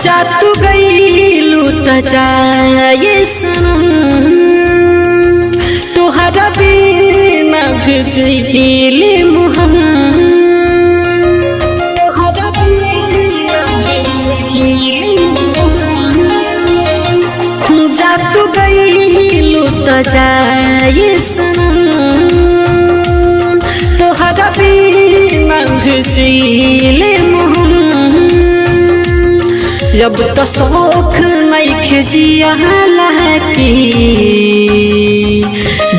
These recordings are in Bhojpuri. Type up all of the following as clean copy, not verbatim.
जा तू गईलू त जाए सनम तोहरा बिना भेजिले मुहम तोहरा बिना भेजिले मुहम जा तू गईलू त जाए सनम तोहरा बिना भेजिले मुहम अब तो शौक नइखे जियाला की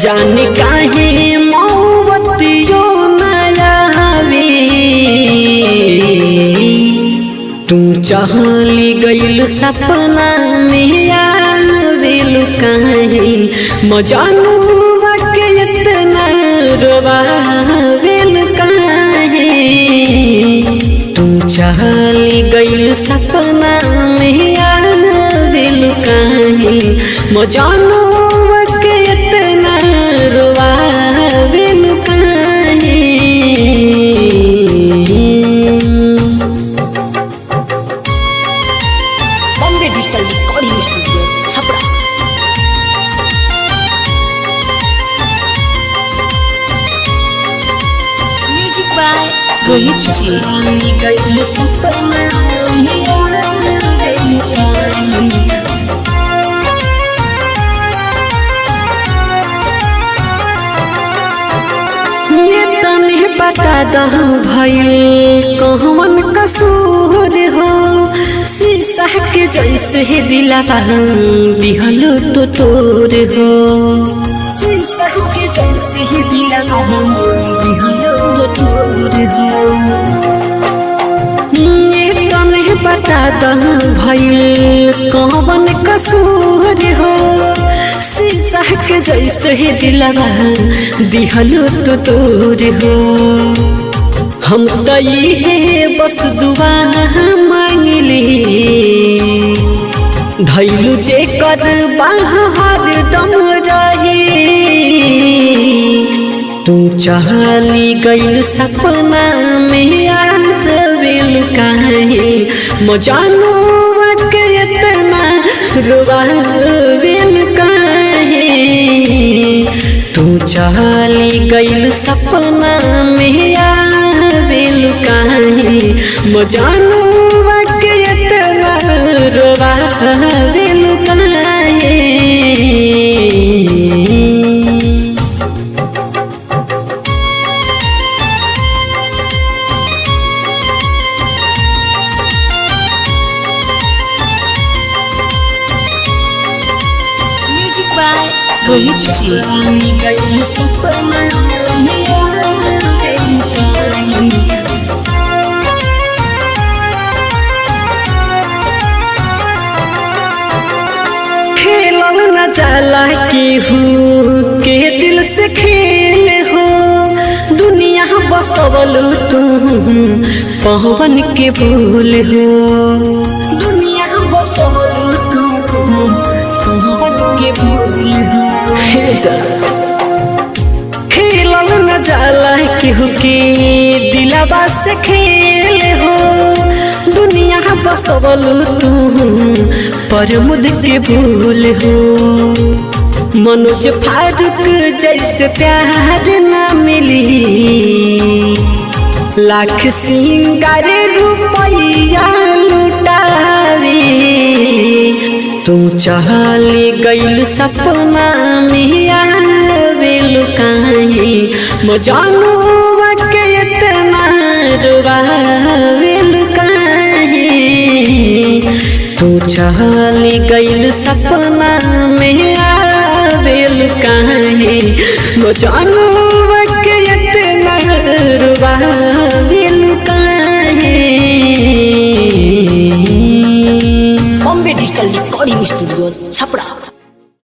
जाने काहे मोहब्बतियो नयावे तू चली गइल सपना में आवेलु काहे मजानुआ के इतना रोवावेलु काहे चली गइल सपना में आवेलु काहे मजानुआ के इतना रोवावेलु काहे। Bombay digital recording studio Chhapra. Music by Rohit ji. ये तने बता दो भइल कौन कसूर हो शीशा के जैसे दिलवा दिहलो तो तोर हो शीशा के जैसे दिलवा दिहलो तो तोर हो। ये तने बता दो भइल कौन कसूर हो शीशा के जैसे दिलवा दिहलो तो तोर हो। हम तो ये बस दुआ मांगली धैलू जे कर बाहर दम रहे तू चली गइल सपना में आवेलु काहे मजानुआ के इतना रोवावेलु काहे तू चली गइल सपना में आवेलु काहे मजानुआ के इतना रोवावेलु काहे। म्यूजिक बाय रोहित जी। खेलल न जाला केहू के दिल से खेल हो दुनिया बसवल तू पवन के भूल हो दुनिया बसवल तू पवन के भूल हो। खेलल न जाला केहू के दिलवा से खेल हो दुनिया बसवल तू परमुद के भूल हो। मनोज फारूक जैसे प्यार न मिली लाख सिंगार रुपया लुटावे तू चली गइल सपना में आवेलु काहे मजानुआ के इतना रोवावेलु काहे तू चली गइल सपना में आवेलु काहे मजानुआ के इतना रोवावेलु काहे। Bombay digital recording studio Chhapra.